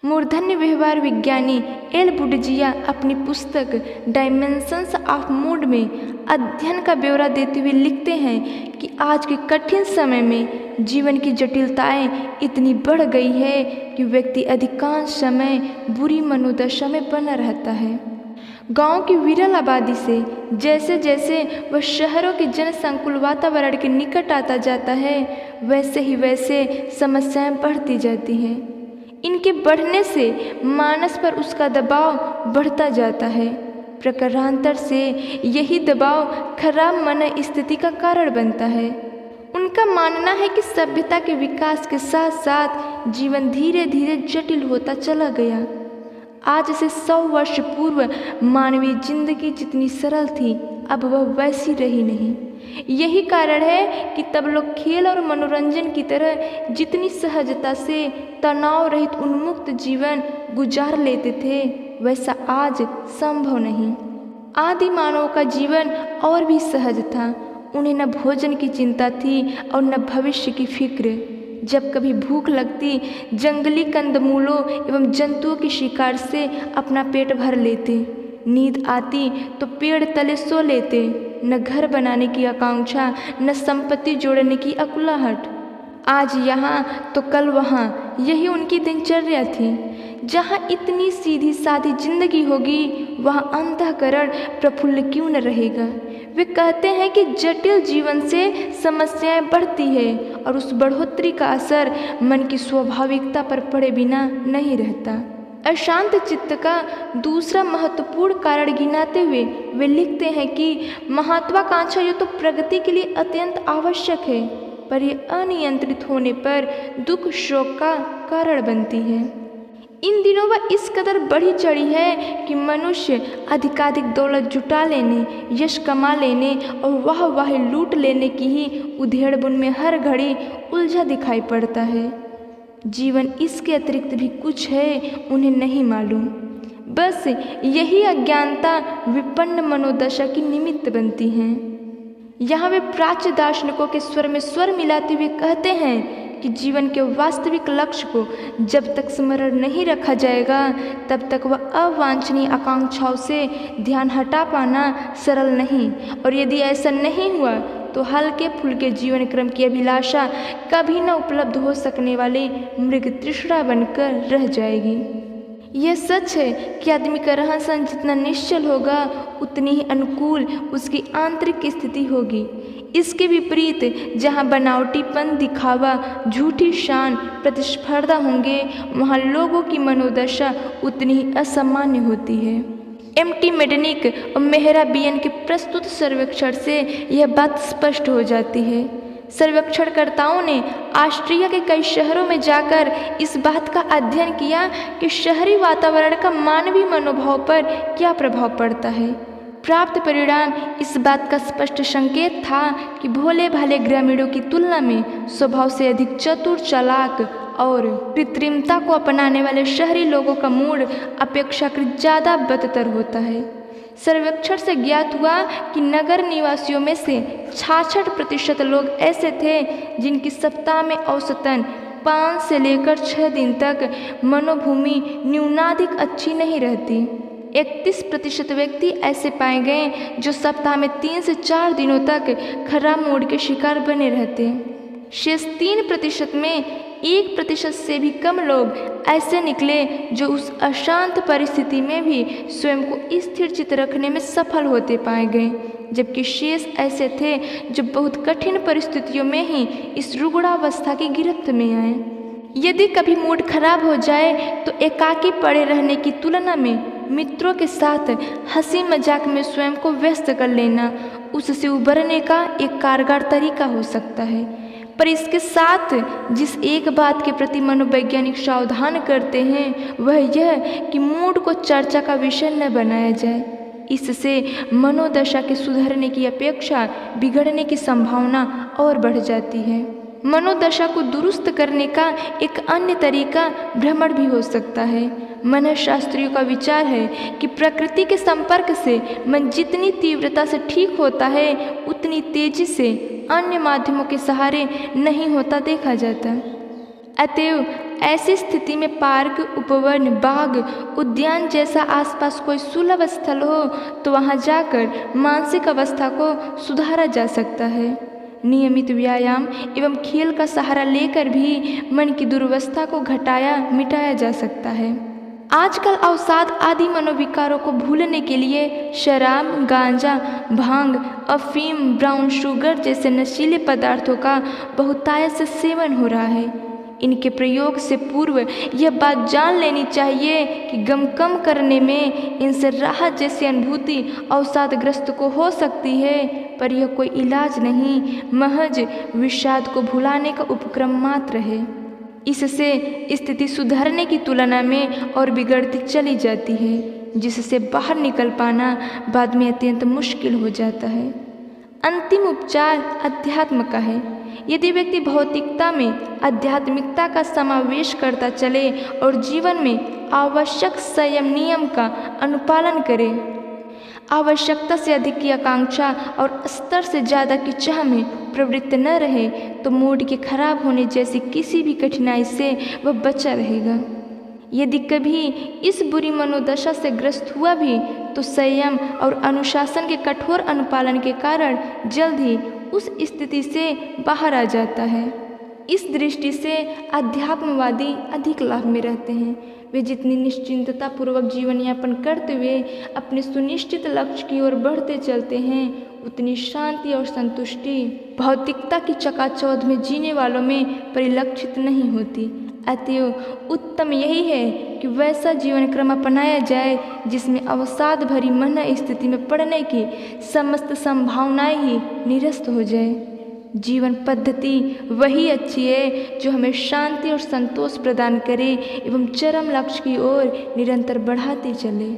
मूर्धन्य व्यवहार विज्ञानी एल बुडजिया अपनी पुस्तक डायमेंशंस ऑफ मूड में अध्ययन का ब्यौरा देते हुए लिखते हैं कि आज के कठिन समय में जीवन की जटिलताएं इतनी बढ़ गई है कि व्यक्ति अधिकांश समय बुरी मनोदशा में बना रहता है। गांव की विरल आबादी से जैसे जैसे वह शहरों के जनसंकुल वातावरण के निकट आता जाता है, वैसे ही वैसे समस्याएं बढ़ती जाती हैं। इनके बढ़ने से मानस पर उसका दबाव बढ़ता जाता है। प्रकारांतर से यही दबाव खराब मन स्थिति का कारण बनता है। उनका मानना है कि सभ्यता के विकास के साथ साथ जीवन धीरे धीरे जटिल होता चला गया। आज से 100 वर्ष पूर्व मानवीय जिंदगी जितनी सरल थी, अब वह वैसी रही नहीं। यही कारण है कि तब लोग खेल और मनोरंजन की तरह जितनी सहजता से तनाव रहित उन्मुक्त जीवन गुजार लेते थे, वैसा आज संभव नहीं। आदि मानव का जीवन और भी सहज था। उन्हें न भोजन की चिंता थी और न भविष्य की फिक्र। जब कभी भूख लगती, जंगली कंदमूलों एवं जंतुओं की शिकार से अपना पेट भर लेते। नींद आती तो पेड़ तले सो लेते। न घर बनाने की आकांक्षा, न संपत्ति जोड़ने की अकुलाहट। आज यहाँ तो कल वहाँ, यही उनकी दिनचर्या थी। जहाँ इतनी सीधी सादी जिंदगी होगी, वहाँ अंतःकरण प्रफुल्ल क्यों न रहेगा। वे कहते हैं कि जटिल जीवन से समस्याएं बढ़ती है और उस बढ़ोतरी का असर मन की स्वाभाविकता पर पड़े बिना नहीं रहता। अशांत चित्त का दूसरा महत्वपूर्ण कारण गिनाते हुए वे लिखते हैं कि महत्वाकांक्षा ये तो प्रगति के लिए अत्यंत आवश्यक है, पर यह अनियंत्रित होने पर दुख शोक का कारण बनती है। इन दिनों वह इस कदर बढ़ी चढ़ी है कि मनुष्य अधिकाधिक दौलत जुटा लेने, यश कमा लेने और वाह लूट लेने की ही उधेड़बुन में हर घड़ी उलझा दिखाई पड़ता है। जीवन इसके अतिरिक्त भी कुछ है, उन्हें नहीं मालूम। बस यही अज्ञानता विपन्न मनोदशा की निमित्त बनती हैं। यहाँ वे प्राच्य दार्शनिकों के स्वर में स्वर मिलाते हुए कहते हैं कि जीवन के वास्तविक लक्ष्य को जब तक स्मरण नहीं रखा जाएगा, तब तक वह अवांछनीय आकांक्षाओं से ध्यान हटा पाना सरल नहीं, और यदि ऐसा नहीं हुआ तो हल्के फुल्के जीवन क्रम की अभिलाषा कभी न उपलब्ध हो सकने वाली मृग तृष्णा बनकर रह जाएगी। यह सच है कि आदमी का रहन सहन जितना निश्चल होगा, उतनी ही अनुकूल उसकी आंतरिक स्थिति होगी। इसके विपरीत जहाँ बनावटीपन, दिखावा, झूठी शान, प्रतिस्पर्धा होंगे, वहाँ लोगों की मनोदशा उतनी ही असामान्य होती है। एम.टी. मेडनिक और मेहरा बियन के प्रस्तुत सर्वेक्षण से यह बात स्पष्ट हो जाती है। सर्वेक्षणकर्ताओं ने ऑस्ट्रिया के कई शहरों में जाकर इस बात का अध्ययन किया कि शहरी वातावरण का मानवीय मनोभाव पर क्या प्रभाव पड़ता है। प्राप्त परिणाम इस बात का स्पष्ट संकेत था कि भोले भाले ग्रामीणों की तुलना में स्वभाव से अधिक चतुर, चालाक और कृत्रिमता को अपनाने वाले शहरी लोगों का मूड अपेक्षाकृत ज़्यादा बदतर होता है। सर्वेक्षण से ज्ञात हुआ कि नगर निवासियों में से 66% लोग ऐसे थे जिनकी सप्ताह में औसतन 5 से लेकर 6 दिन तक मनोभूमि न्यूनाधिक अच्छी नहीं रहती। 31% व्यक्ति ऐसे पाए गए जो सप्ताह में 3 से 4 दिनों तक खराब मूड के शिकार बने रहते। शेष 3% में 1% से भी कम लोग ऐसे निकले जो उस अशांत परिस्थिति में भी स्वयं को स्थिर चित्त रखने में सफल होते पाए गए, जबकि शेष ऐसे थे जो बहुत कठिन परिस्थितियों में ही इस रुग्णावस्था की गिरफ्त में आए। यदि कभी मूड खराब हो जाए तो एकाकी पड़े रहने की तुलना में मित्रों के साथ हंसी मजाक में स्वयं को व्यस्त कर लेना उससे उबरने का एक कारगर तरीका हो सकता है। पर इसके साथ जिस एक बात के प्रति मनोवैज्ञानिक सावधान करते हैं, वह यह कि मूड को चर्चा का विषय न बनाया जाए। इससे मनोदशा के सुधरने की अपेक्षा बिगड़ने की संभावना और बढ़ जाती है। मनोदशा को दुरुस्त करने का एक अन्य तरीका भ्रमण भी हो सकता है। मनःशास्त्रियों का विचार है कि प्रकृति के संपर्क से मन जितनी तीव्रता से ठीक होता है, उतनी तेजी से अन्य माध्यमों के सहारे नहीं होता देखा जाता। अतएव ऐसी स्थिति में पार्क, उपवन, बाग, उद्यान जैसा आसपास कोई सुलभ स्थल हो तो वहाँ जाकर मानसिक अवस्था को सुधारा जा सकता है। नियमित व्यायाम एवं खेल का सहारा लेकर भी मन की दुर्वस्था को घटाया मिटाया जा सकता है। आजकल अवसाद आदि मनोविकारों को भूलने के लिए शराब, गांजा, भांग, अफीम, ब्राउन शुगर जैसे नशीले पदार्थों का बहुतायत से सेवन हो रहा है। इनके प्रयोग से पूर्व यह बात जान लेनी चाहिए कि गम कम करने में इनसे राहत जैसी अनुभूति अवसादग्रस्त को हो सकती है, पर यह कोई इलाज नहीं, महज विषाद को भुलाने का उपक्रम मात्र है। इससे स्थिति सुधरने की तुलना में और बिगड़ती चली जाती है, जिससे बाहर निकल पाना बाद में अत्यंत मुश्किल हो जाता है। अंतिम उपचार अध्यात्म का है। यदि व्यक्ति भौतिकता में आध्यात्मिकता का समावेश करता चले और जीवन में आवश्यक संयम नियम का अनुपालन करे, आवश्यकता से अधिक की आकांक्षा और स्तर से ज़्यादा की चाह में प्रवृत्त न रहे, तो मूड के खराब होने जैसी किसी भी कठिनाई से वह बचा रहेगा। यदि कभी इस बुरी मनोदशा से ग्रस्त हुआ भी तो संयम और अनुशासन के कठोर अनुपालन के कारण जल्द ही उस स्थिति से बाहर आ जाता है। इस दृष्टि से अध्यात्मवादी अधिक लाभ में रहते हैं। वे जितनी निश्चिंतता पूर्वक जीवन यापन करते हुए अपने सुनिश्चित लक्ष्य की ओर बढ़ते चलते हैं, उतनी शांति और संतुष्टि भौतिकता की चकाचौंध में जीने वालों में परिलक्षित नहीं होती। अतएव उत्तम यही है कि वैसा जीवन क्रम अपनाया जाए जिसमें अवसाद भरी मन स्थिति में पड़ने की समस्त संभावनाएं ही निरस्त हो जाए। जीवन पद्धति वही अच्छी है जो हमें शांति और संतोष प्रदान करे एवं चरम लक्ष्य की ओर निरंतर बढ़ाती चले।